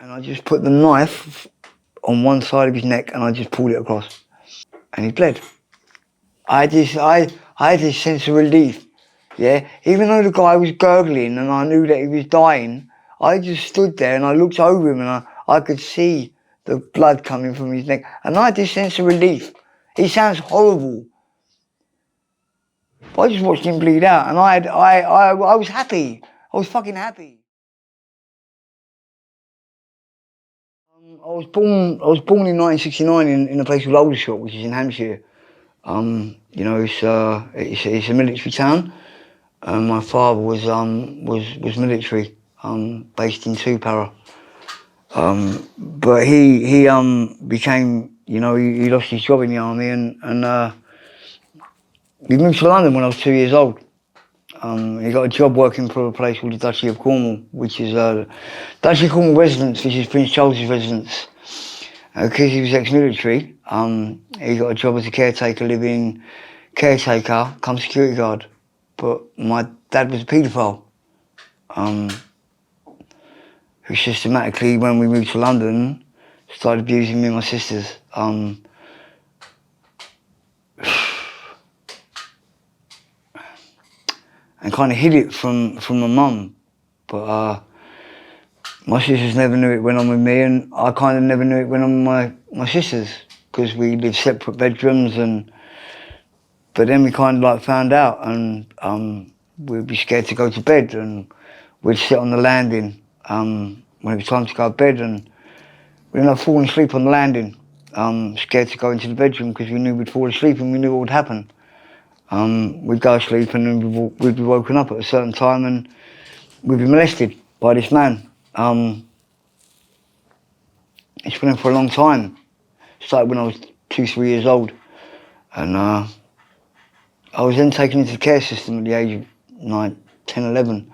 and I just put the knife on one side of his neck and I just pulled it across. And he bled. I had this sense of relief, yeah? Even though the guy was gurgling and I knew that he was dying, I just stood there and I looked over him and I could see the blood coming from his neck. And I had this sense of relief. It sounds horrible. But I just watched him bleed out and I was happy. I was fucking happy. I was born in 1969 in a place called Aldershot, which is in Hampshire. You know, it's a military town. My father was military, based in Tupara. But he became, you know, he lost his job in the army and we moved to London when I was 2 years old. He got a job working for a place called the Duchy of Cornwall, which is Duchy of Cornwall residence, which is Prince Charles's residence. Because he was ex-military, he got a job as a caretaker, living caretaker, come security guard. But my dad was a paedophile, who systematically, when we moved to London, started abusing me and my sisters. And kind of hid it from my mum. But my sisters never knew it went on with me, and I kind of never knew it went on with my sisters, because we lived separate bedrooms. But then we kind of like found out, and we'd be scared to go to bed, and we'd sit on the landing when it was time to go to bed, and we'd end up falling asleep on the landing, scared to go into the bedroom because we knew we'd fall asleep and we knew what would happen. We'd go to sleep and then we'd be woken up at a certain time and we'd be molested by this man. It's been on for a long time. It started when I was 2-3 years old, and I was then taken into the care system at the age of 9, 10, 11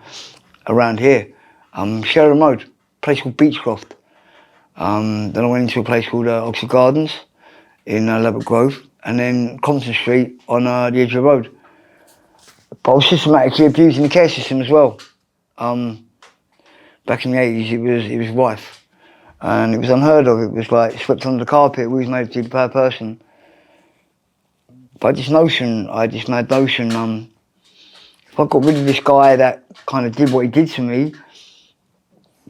around here. Sheridan Road, a place called Beechcroft. Then I went into a place called Oxford Gardens in Ladbroke Grove, and then Compton Street on the edge of the road. But I was systematically abused in the care system as well. Back in the 80s, it was rife, and it was unheard of. It was like swept under the carpet. We was made to be a bad person. But I had this mad notion, if I got rid of this guy that kind of did what he did to me,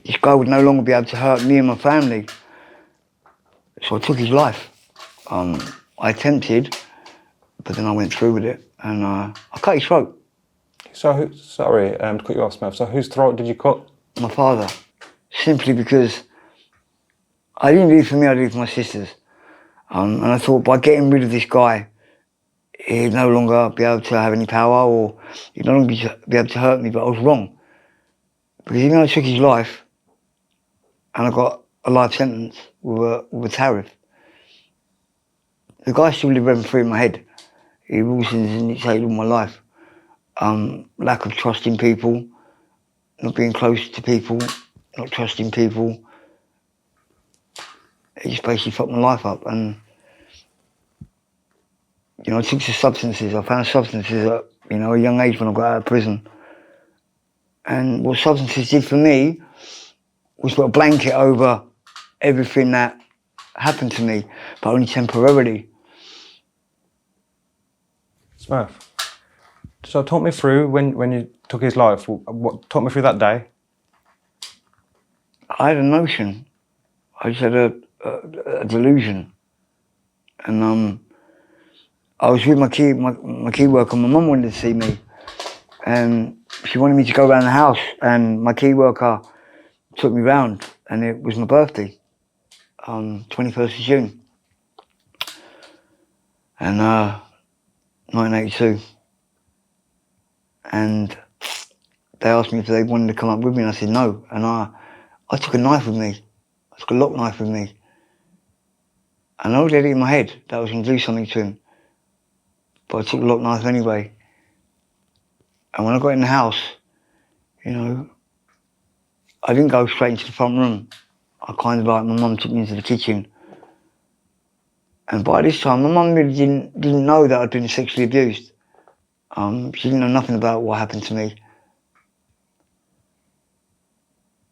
this guy would no longer be able to hurt me and my family. So I took his life. I attempted, but then I went through with it, and I cut his throat. So, sorry to cut you off, Smurf. So whose throat did you cut? My father. Simply because I didn't do it for me, I did it for my sisters. And I thought by getting rid of this guy, he'd no longer be able to have any power, or he'd no longer be able to hurt me, but I was wrong. Because even though I took his life, and I got a life sentence with a tariff, the guy still lived rent free in my head. He rules and dictated all my life. Lack of trust in people, not being close to people, not trusting people. It just basically fucked my life up. And you know, I took to substances. I found substances at, you know, a young age when I got out of prison. And what substances did for me was put a blanket over everything that happened to me, but only temporarily. Smurf, so talk me through when you took his life. Talk me through that day. I had a notion. I just had a delusion. And I was with my key worker. My mum wanted to see me, and she wanted me to go around the house, and my key worker took me round, and it was my birthday, 21st of June, and 1982. And they asked me if they wanted to come up with me, and I said no. And I took a knife with me. I took a lock knife with me. And I already had it in my head that I was going to do something to him. But I took the lock knife anyway. And when I got in the house, you know, I didn't go straight into the front room. I kind of like, my mum took me into the kitchen. And by this time, my mum really didn't know that I'd been sexually abused. She didn't know nothing about what happened to me.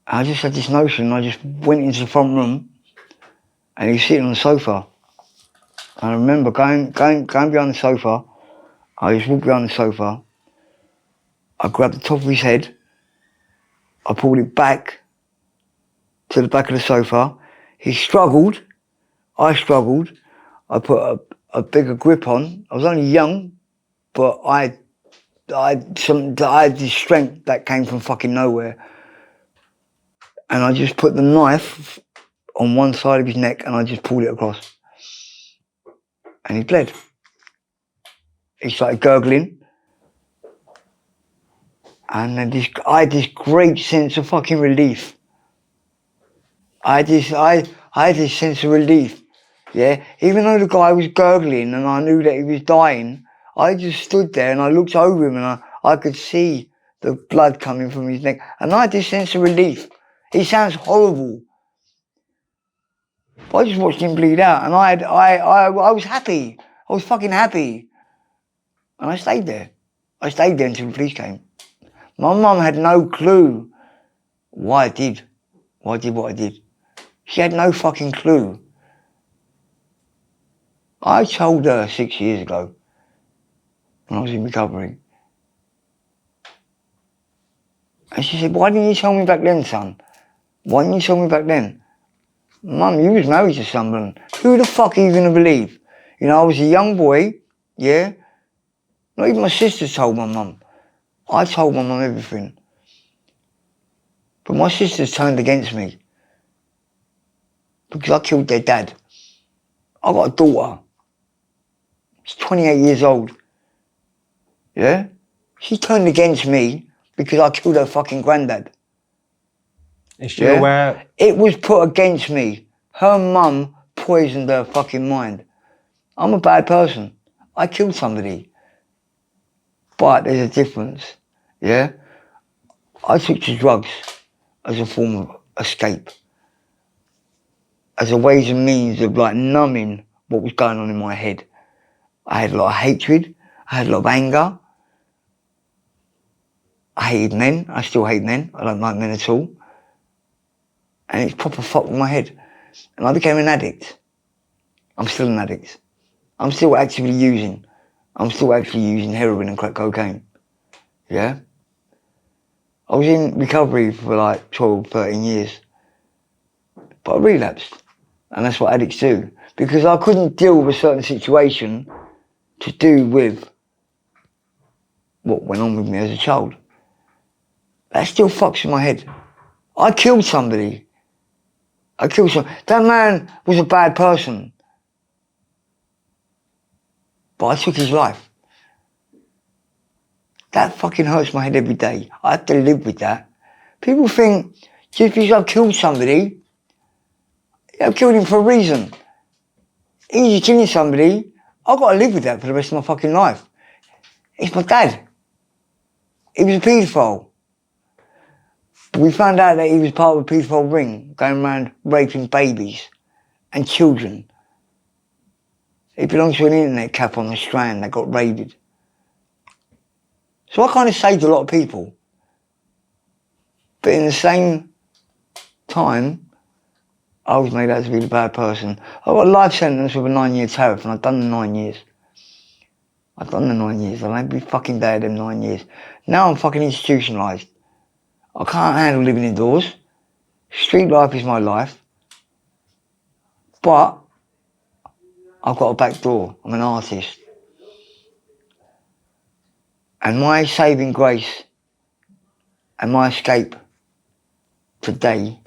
I just had this notion, I just went into the front room and he was sitting on the sofa. And I remember going behind the sofa, I just walked behind the sofa, I grabbed the top of his head, I pulled it back to the back of the sofa. He struggled, I struggled, I put a bigger grip on. I was only young, but I had this strength that came from fucking nowhere. And I just put the knife on one side of his neck and I just pulled it across. And he bled. He started gurgling. And then I had this great sense of fucking relief. I had this sense of relief. Yeah, even though the guy was gurgling and I knew that he was dying, I just stood there and I looked over him and I could see the blood coming from his neck. And I had this sense of relief. It sounds horrible. But I just watched him bleed out and I was happy. I was fucking happy. And I stayed there. I stayed there until the police came. My mum had no clue why I did what I did. She had no fucking clue. I told her 6 years ago, when I was in recovery. And she said, why didn't you tell me back then, son? Why didn't you tell me back then? Mum, you was married to someone. Who the fuck are you going to believe? You know, I was a young boy, yeah? Not even my sisters told my mum. I told my mum everything. But my sisters turned against me. Because I killed their dad. I got a daughter. She's 28 years old. Yeah? She turned against me because I killed her fucking granddad. Is she aware? It was put against me. Her mum poisoned her fucking mind. I'm a bad person. I killed somebody. But there's a difference. Yeah? I took to drugs as a form of escape. As a ways and means of like numbing what was going on in my head. I had a lot of hatred. I had a lot of anger. I hated men. I still hate men. I don't like men at all. And it's proper fucked with my head. And I became an addict. I'm still an addict. I'm still actively using. I'm still actually using heroin and crack cocaine. Yeah? I was in recovery for like 12, 13 years. But I relapsed. And that's what addicts do. Because I couldn't deal with a certain situation to do with what went on with me as a child. That still fucks with my head. I killed somebody. That man was a bad person. But I took his life. That fucking hurts my head every day. I have to live with that. People think just because I've killed somebody, I've killed him for a reason. Easy killing somebody, I've got to live with that for the rest of my fucking life. It's my dad. He was a paedophile. But we found out that he was part of a paedophile ring, going around raping babies and children. He belongs to an internet cafe on the Strand that got raided. So I kind of saved a lot of people. But in the same time, I was made out to be the bad person. I got a life sentence with a 9-year tariff and I've done the 9 years. I've done the 9 years. I'll every fucking day of them 9 years. Now I'm fucking institutionalised. I can't handle living indoors. Street life is my life. But I've got a back door. I'm an artist. And my saving grace and my escape today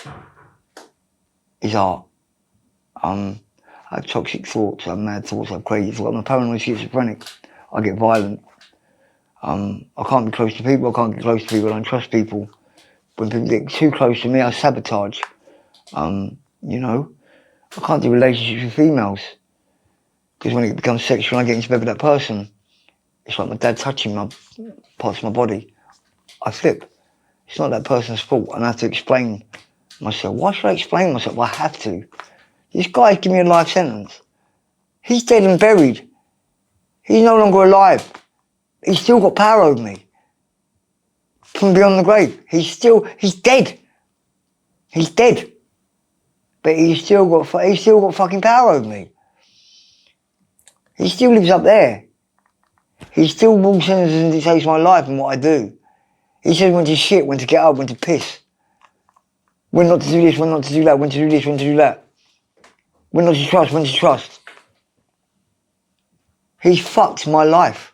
is art. I have toxic thoughts, I have mad thoughts, I have crazy thoughts. I'm a paranoid schizophrenic. I get violent. I can't be close to people, I can't get close to people, I don't trust people. When people get too close to me, I sabotage. You know, I can't do relationships with females. Because when it becomes sexual and I get into bed with that person, it's like my dad touching my parts of my body. I flip. It's not that person's fault, and I have to explain myself. Why should I explain myself? Well, I have to. This guy's giving me a life sentence. He's dead and buried. He's no longer alive. He's still got power over me. From beyond the grave. He's dead. He's dead. But he's still got fucking power over me. He still lives up there. He still walks in and dictates my life and what I do. He says when to shit, when to get up, when to piss. When not to do this, when not to do that, when to do this, when to do that. When not to trust, when to trust. He's fucked my life.